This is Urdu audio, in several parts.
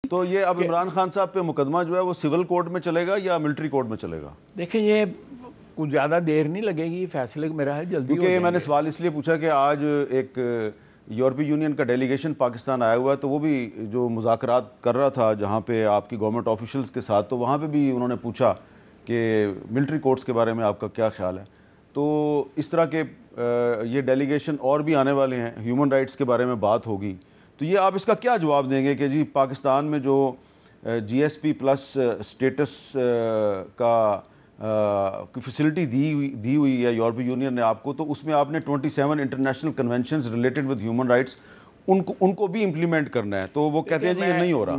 تو یہ اب عمران خان صاحب پہ مقدمہ جو ہے وہ سول کورٹ میں چلے گا یا ملٹری کورٹ میں چلے گا؟ دیکھیں یہ کچھ زیادہ دیر نہیں لگے گی، فیصلے میرا ہے جلدی کیونکہ یہ میں نے سوال اس لیے پوچھا کہ آج ایک یورپی یونین کا ڈیلیگیشن پاکستان آیا ہوا ہے، تو وہ بھی جو مذاکرات کر رہا تھا جہاں پہ آپ کی گورنمنٹ آفیشلز کے ساتھ، تو وہاں پہ بھی انہوں نے پوچھا کہ ملٹری کورٹس کے بارے میں آپ کا کیا خیال ہے۔ تو اس طرح کے یہ ڈیلیگیشن اور بھی آنے والے ہیں، ہیومن رائٹس کے بارے میں بات ہوگی، تو یہ آپ اس کا کیا جواب دیں گے کہ جی پاکستان میں جو جی ایس پی پلس اسٹیٹس کا فیسلٹی دی ہوئی ہے یورپی یونین نے آپ کو، تو اس میں آپ نے 27 international conventions related with human rights ان کو بھی امپلیمنٹ کرنا ہے، تو وہ کہتے ہیں جی یہ نہیں ہو رہا۔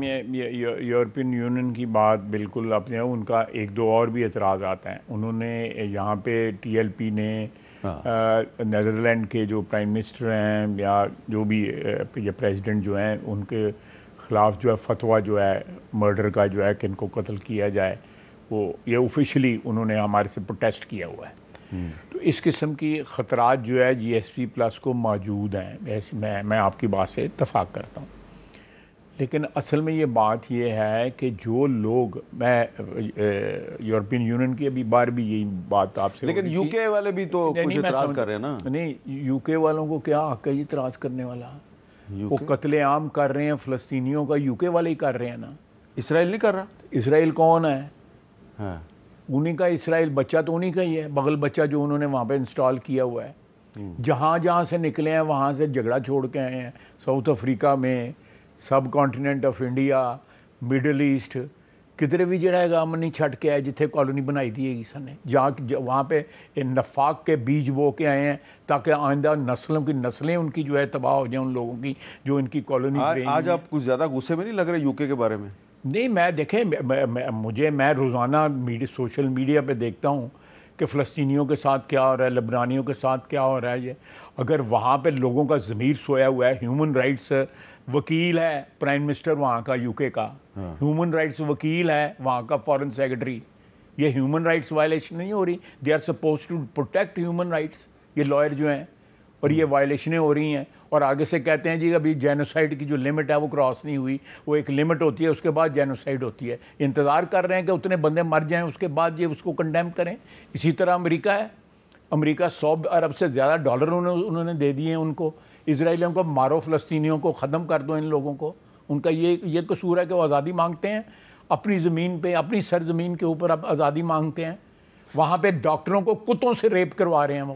یورپین یونین کی بات بالکل اپنے ان کا ایک دو اور بھی اعتراضات ہیں۔ انہوں نے یہاں پہ ٹی ایل پی نے نیدرلینڈ کے جو پرائم منسٹر ہیں یا جو بھی یہ پریزیڈنٹ جو ہیں ان کے خلاف جو ہے فتویٰ جو ہے مرڈر کا جو ہے کہ ان کو قتل کیا جائے، وہ یہ آفیشلی انہوں نے ہمارے سے پروٹیسٹ کیا ہوا ہے۔ تو اس قسم کی خطرات جو ہے جی ایس پی پلس کو موجود ہیں، میں آپ کی بات سے اتفاق کرتا ہوں، لیکن اصل میں یہ بات یہ ہے کہ جو لوگ میں یورپین یونین کی ابھی بار بھی یہی بات آپ سے، لیکن یو کے والے بھی تو کچھ اعتراض کر رہے ہیں نا۔ نہیں، یو کے والوں کو کیا حق ہے اعتراض کرنے والا؟ وہ قتل عام کر رہے ہیں فلسطینیوں کا، یو کے والے ہی کر رہے ہیں نا۔ اسرائیل نہیں کر رہا؟ اسرائیل کون ہے؟ ہاں انہی کا اسرائیل، بچہ تو انہی کا ہی ہے، بغل بچہ جو انہوں نے وہاں پہ انسٹال کیا ہوا ہے۔ جہاں سے نکلے ہیں وہاں سے جھگڑا چھوڑ کے آئے ہیں، ساؤتھ افریقہ میں، subcontinent of India, Middle East, کدھر بھی جڑا ہے امن نہیں چھٹ کے آئے جتھے کالونی بنائی تھی ہے کسی نے، جہاں وہاں پہ نفاق کے بیج بو کے آئے ہیں تاکہ آئندہ نسلیں ان کی جو ہے تباہ ہو جائیں، ان لوگوں کی جو ان کی کالونی۔ آج آپ کچھ زیادہ غصے میں نہیں لگ رہے یو کے بارے میں؟ نہیں، میں دیکھیں میں روزانہ سوشل میڈیا پہ دیکھتا ہوں کہ فلسطینیوں کے ساتھ کیا ہو رہا ہے، لبنانیوں کے ساتھ کیا ہو رہا ہے۔ یہ اگر وہاں پہ لوگوں کا ضمیر سویا ہوا ہے، ہیومن رائٹس وکیل ہے پرائم منسٹر وہاں کا یو کے کا، ہیومن رائٹس وکیل ہے وہاں کا فارن سیکرٹری، یہ ہیومن رائٹس وائلیشن نہیں ہو رہی؟ They are suppose to protect human rights, یہ لائر جو ہیں، اور یہ وائلیشنیں ہو رہی ہیں، اور آگے سے کہتے ہیں جی ابھی جینوسائیڈ کی جو لمٹ ہے وہ کراس نہیں ہوئی، وہ ایک لمٹ ہوتی ہے، اس کے بعد جینوسائیڈ ہوتی ہے۔ انتظار کر رہے ہیں کہ اتنے بندے مر جائیں، اس کے بعد یہ اس کو کنڈیم کریں۔ اسی طرح امریکہ ہے، امریکہ 100 ارب سے زیادہ ڈالر انہوں نے دے دیے ہیں ان کو، اسرائیلیوں کو مارو، فلسطینیوں کو ختم کر دو، ان لوگوں کو۔ ان کا یہ قصور ہے کہ وہ آزادی مانگتے ہیں اپنی زمین پہ، اپنی سرزمین کے اوپر اب آزادی مانگتے ہیں۔ وہاں پہ ڈاکٹروں کو کتوں سے ریپ کروا رہے ہیں، وہ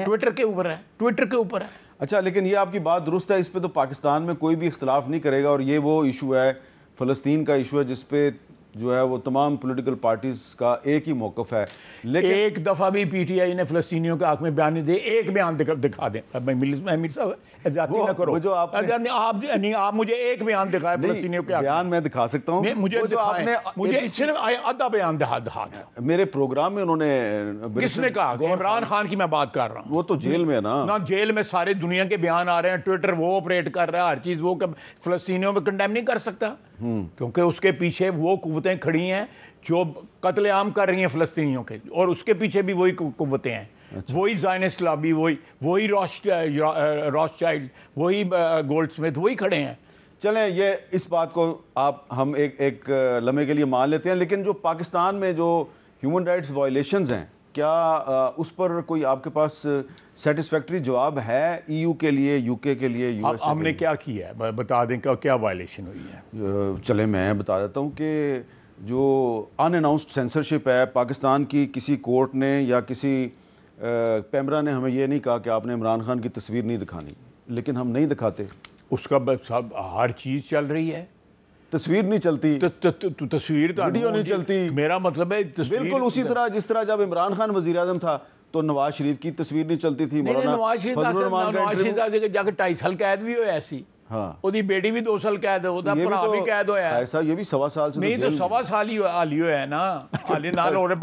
ٹویٹر کے اوپر ہے۔ اچھا، لیکن یہ آپ کی بات درست ہے، اس پہ تو پاکستان میں کوئی بھی اختلاف نہیں کرے گا، اور یہ وہ ایشو ہے، فلسطین کا ایشو ہے، جس پہ جو ہے وہ تمام پولیٹیکل پارٹیز کا ایک ہی موقف ہے۔ لیکن ایک دفعہ بھی پی ٹی آئی نے فلسطینیوں کے حق میں بیان نہیں دے، ایک بیان دکھا دیں۔ امیر صاحب احتیاطی نہ کرو، آپ مجھے ایک بیان دکھائیں فلسطینیوں کے حق میں۔ بیان میں دکھا سکتا ہوں، مجھے صرف آدھا بیان دکھا دیں۔ میرے پروگرام میں انہوں نے کس نے کہا؟ عمران خان کی میں بات کر رہا ہوں۔ وہ تو جیل میں ہے نا۔ جیل میں سارے دنیا کے بیان آ رہے ہیں، ٹویٹر وہ آپریٹ کر رہا ہے، ہر چیز وہ فلسطینیوں میں کنڈیم نہیں کر سکتا، کیونکہ اس کے پیچھے وہ قوتیں کھڑی ہیں جو قتل عام کر رہی ہیں فلسطینیوں کے، اور اس کے پیچھے بھی وہی قوتیں ہیں، وہی زائنسٹ لابی، وہی راس چائلڈ، وہی گولڈ سمتھ، وہی کھڑے ہیں۔ چلیں، یہ اس بات کو ہم ایک لمحے کے لیے مان لیتے ہیں، لیکن جو پاکستان میں جو ہیومن رائٹس وائلیشنز ہیں، کیا اس پر کوئی آپ کے پاس سیٹسفیکٹری جواب ہے ای یو کے لیے، یو کے لیے، یو ایس اے؟ ہم نے کیا کیا ہے بتا دیں، کیا وائلیشن ہوئی ہے؟ چلیں میں بتا دیتا ہوں کہ جو ان اناؤنسڈ سینسرشپ ہے پاکستان کی، کسی کورٹ نے یا کسی پیمرا نے ہمیں یہ نہیں کہا کہ آپ نے عمران خان کی تصویر نہیں دکھانی، لیکن ہم نہیں دکھاتے۔ اس کا سب ہر چیز چل رہی ہے، تصویر نہیں چلتی، تصویر ویڈیو نہیں چلتی۔ میرا مطلب ہے بالکل اسی طرح جس طرح جب عمران خان وزیر اعظم تھا تو نواز شریف کی تصویر نہیں چلتی تھی، نواز شریف جا کے 2.5 سال قید بھی ہویا ایسی، ہاں، ਉਹਦੀ بیٹی بھی 2 سال قید ہوتا، ਭਰਾ بھی قید ہویا ہے۔ ایسا یہ بھی 1.25 سال سے نہیں تو 1.25 سال ہی حالی ہویا ہے نا، حالی نال ہو رہے،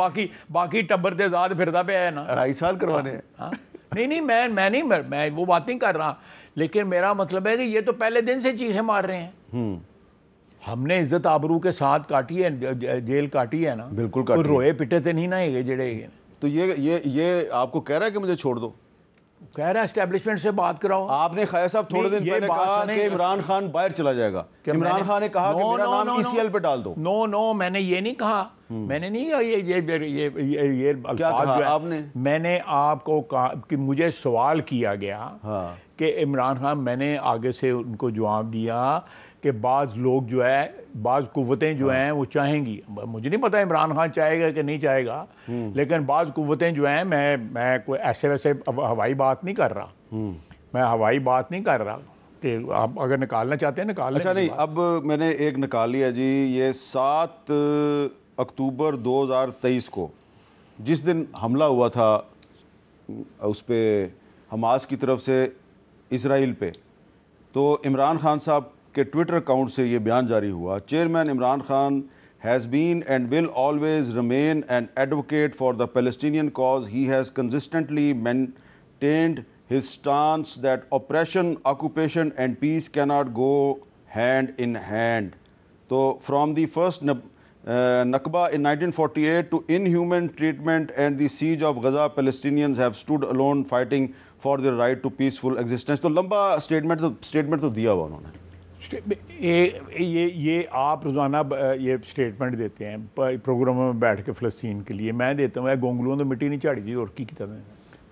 باقی ٹبر تے آزاد پھردا پیا ہے نا۔ 2.5 سال کروانے ہیں۔ نہیں میں وہ بات نہیں کر رہا، لیکن میرا مطلب ہے کہ یہ تو پہلے دن سے چیخیں مار رہے ہیں۔ ہم نے عزت آبرو کے ساتھ کاٹی ہے، جیل کاٹی ہے نا، بالکل کاٹی ہے۔ روئے پٹے تے نہیں نا ہے جڑے۔ تو یہ آپ کو کہہ رہا ہے کہ مجھے چھوڑ دو؟ کہہ رہا ہے اسٹیبلشمنٹ سے بات کراؤ. آپ نے خیر صاحب تھوڑے دن پہلے کہا کہ عمران خان باہر چلا جائے گا. عمران خان نے کہا کہ میرا نام ECL پہ ڈال دو. نو میں نے یہ نہیں کہا. میں نے نہیں یہ الفاظ جو آپ نے, میں نے آپ کو کہا کہ مجھے سوال کیا گیا کہ عمران خان, میں نے آگے سے ان کو جواب دیا کہ بعض لوگ جو ہے, بعض قوتیں جو ہیں وہ چاہیں گی, مجھے نہیں پتا عمران خان چاہے گا کہ نہیں چاہے گا, لیکن بعض قوتیں جو ہیں, میں کوئی ایسے ویسے ہوائی بات نہیں کر رہا, میں ہوائی بات نہیں کر رہا کہ آپ اگر نکالنا چاہتے ہیں نکال لیں. اچھا نہیں, اب میں نے ایک نکال لیا جی, یہ 7 اکتوبر 2023 کو جس دن حملہ ہوا تھا اس پہ حماس کی طرف سے اسرائیل پہ, تو عمران خان صاحب کے ٹویٹر اکاؤنٹ سے یہ بیان جاری ہوا. Chairman Imran Khan has been and will always remain an advocate for the Palestinian cause. He has consistently maintained his stance that oppression, occupation and peace cannot go hand in hand. So from the first Nakba in 1948 to inhuman treatment and the siege of Gaza, Palestinians have stood alone fighting for their right to peaceful existence. تو لمبا اسٹیٹمنٹ تو دیا ہوا انہوں نے. یہ آپ روزانہ یہ سٹیٹمنٹ دیتے ہیں پروگراموں میں بیٹھ کے فلسطین کے لیے, میں دیتا ہوں گونگلوں تو مٹی نہیں چاڑی تھی اور کی طرح.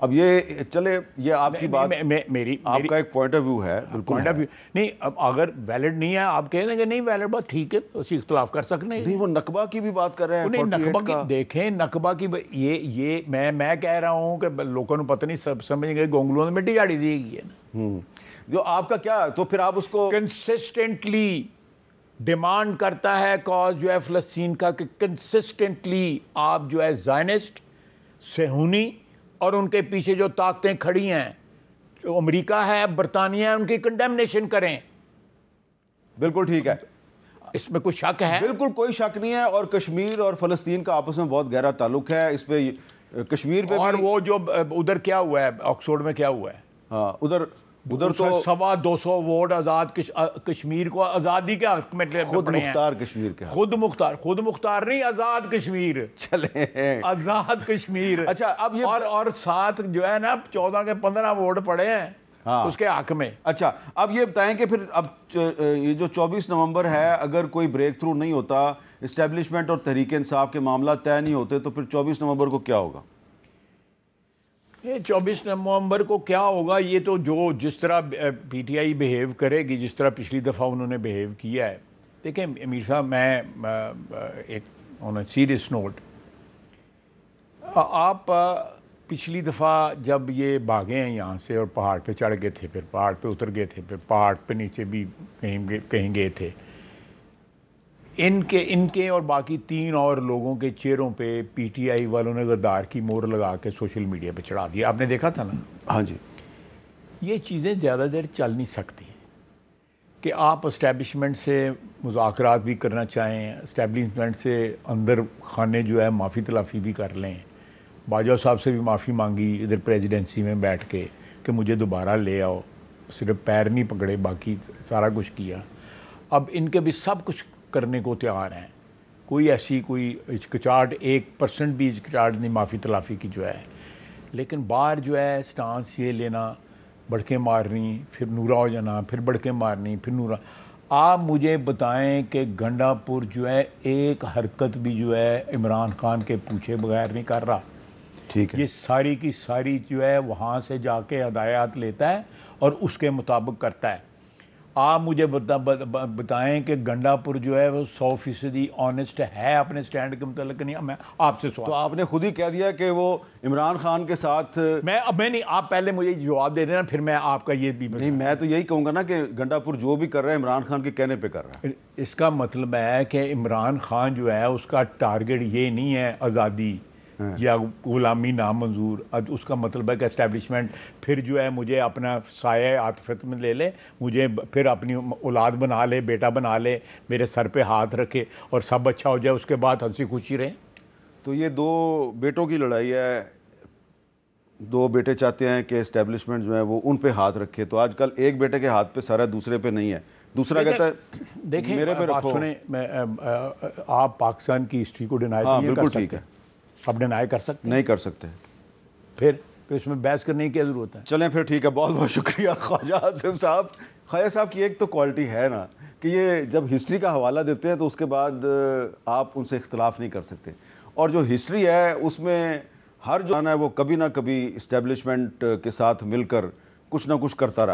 اب یہ چلے, یہ آپ کی بات, میری آپ کا ایک پوائنٹ آف ویو ہے, پوائنٹ آف ویو نہیں, اگر ویلڈ نہیں ہے آپ کہہ دیں کہ نہیں ویلڈ بات ٹھیک ہے, اسی اختلاف کر سکتے ہیں. نہیں وہ نقبہ کی بھی بات کر رہے ہیں, نہیں نقبہ کی دیکھیں, نقبہ کی یہ میں کہہ رہا ہوں کہ لوگوں نے پتہ نہیں سب سمجھ گئے گونگلوں نے مٹی چاڑی دی گئی ہے نا. جو آپ کا کیا, تو پھر آپ اس کو کنسسٹنٹلی ڈیمانڈ کرتا ہے کاز جو ہے فلسطین کا, کہ کنسسٹنٹلی آپ جو ہے زائنسٹ, صہیونی اور ان کے پیچھے جو طاقتیں کھڑی ہیں, جو امریکہ ہے, برطانیہ ہے, ان کی کنڈیمنیشن کریں. بالکل ٹھیک ہے, اس میں کوئی شک ہے؟ بالکل کوئی شک نہیں ہے. اور کشمیر اور فلسطین کا آپس میں بہت گہرا تعلق ہے. اس پہ کشمیر پہ, اور وہ جو ادھر کیا ہوا ہے آکسفورڈ میں کیا ہوا ہے, ہاں ادھر تو 200 ووٹ آزاد کشمیر کو آزادی کے حق میں خود مختار کشمیر کے, خود مختار نہیں, آزاد کشمیر, چلے آزاد کشمیر. اچھا اب یہ اور ساتھ جو ہے نا 14 کے 15 ووٹ پڑے ہیں اس کے حق میں. اچھا اب یہ بتائیں کہ پھر اب یہ جو 24 نومبر ہے, اگر کوئی بریک تھرو نہیں ہوتا, اسٹیبلشمنٹ اور تحریک انصاف کے معاملات طے نہیں ہوتے, تو پھر 24 نومبر کو کیا ہوگا؟ یہ 24 نومبر کو کیا ہوگا, یہ تو جس طرح پی ٹی آئی بیہیو کرے گی, جس طرح پچھلی دفعہ انہوں نے بیہیو کیا ہے. دیکھیں امیر صاحب, میں ایک آن اے سیریس نوٹ, آپ پچھلی دفعہ جب یہ بھاگے ہیں یہاں سے اور پہاڑ پہ چڑھ گئے تھے, پھر پہاڑ پہ اتر گئے تھے, پھر پہاڑ پہ نیچے بھی کہیں گئے تھے, ان کے اور باقی 3 اور لوگوں کے چہروں پہ پی ٹی آئی والوں نے غدار کی مور لگا کے سوشل میڈیا پہ چڑھا دیا. آپ نے دیکھا تھا نا؟ ہاں جی. یہ چیزیں زیادہ دیر چل نہیں سکتی کہ آپ اسٹیبلشمنٹ سے مذاکرات بھی کرنا چاہیں, اسٹیبلشمنٹ سے اندر خانے جو ہے معافی تلافی بھی کر لیں. باجوہ صاحب سے بھی معافی مانگی ادھر پریزیڈنسی میں بیٹھ کے کہ مجھے دوبارہ لے آؤ, صرف پیر نہیں پکڑے, باقی سارا کچھ کیا. اب ان کے بھی سب کچھ کرنے کو تیار ہیں, کوئی ایسی کوئی ہچکچاہٹ 1% بھی ہچکچاہٹ نہیں معافی تلافی کی جو ہے. لیکن باہر جو ہے سٹانس یہ لینا, بڑکیں مارنی, پھر نورا ہو جانا, پھر بڑکیں مارنی, پھر نورا. آپ مجھے بتائیں کہ گنڈا پور جو ہے ایک حرکت بھی جو ہے عمران خان کے پوچھے بغیر نہیں کر رہا. ٹھیک ہے, یہ ساری کی ساری جو ہے وہاں سے جا کے ہدایات لیتا ہے اور اس کے مطابق کرتا ہے. آپ مجھے بتائیں کہ گنڈا پور جو ہے وہ 100% آنیسٹ ہے اپنے سٹینڈ کے متعلق نہیں. میں آپ سے سوال, تو آپ نے خود ہی کہہ دیا کہ وہ عمران خان کے ساتھ, میں نہیں, آپ پہلے مجھے جواب دے دینا, پھر میں آپ کا یہ بھی نہیں, میں تو یہی کہوں گا نا کہ گنڈا پور جو بھی کر رہا ہے عمران خان کے کہنے پہ کر رہا ہے. اس کا مطلب ہے کہ عمران خان جو ہے اس کا ٹارگٹ یہ نہیں ہے آزادی یا غلامی نامنظور. اس کا مطلب ہے کہ اسٹیبلشمنٹ پھر جو ہے مجھے اپنا سایہ عاطفت میں لے لے, مجھے پھر اپنی اولاد بنا لے, بیٹا بنا لے, میرے سر پہ ہاتھ رکھے اور سب اچھا ہو جائے, اس کے بعد ہنسی خوشی رہے. تو یہ 2 بیٹوں کی لڑائی ہے. 2 بیٹے چاہتے ہیں کہ اسٹیبلشمنٹ جو ہے وہ ان پہ ہاتھ رکھے. تو آج کل ایک بیٹے کے ہاتھ پہ سارا, دوسرے پہ نہیں ہے. دوسرا کہتا ہے دیکھیں میرے پہ رکھو. آپ پاکستان کی ہسٹری کو ڈینائی بالکل ٹھیک ہے, اب ڈینائی کر سکتے نہیں کر سکتے. پھر تو اس میں بحث کرنے کی کیا ضرورت ہے؟ چلیں پھر ٹھیک ہے، بہت بہت شکریہ خواجہ آصف صاحب. خواجہ صاحب کی ایک تو کوالٹی ہے نا کہ یہ جب ہسٹری کا حوالہ دیتے ہیں تو اس کے بعد آپ ان سے اختلاف نہیں کر سکتے، اور جو ہسٹری ہے اس میں ہر جو ہے وہ کبھی نہ کبھی اسٹیبلشمنٹ کے ساتھ مل کر کچھ نہ کچھ کرتا رہا.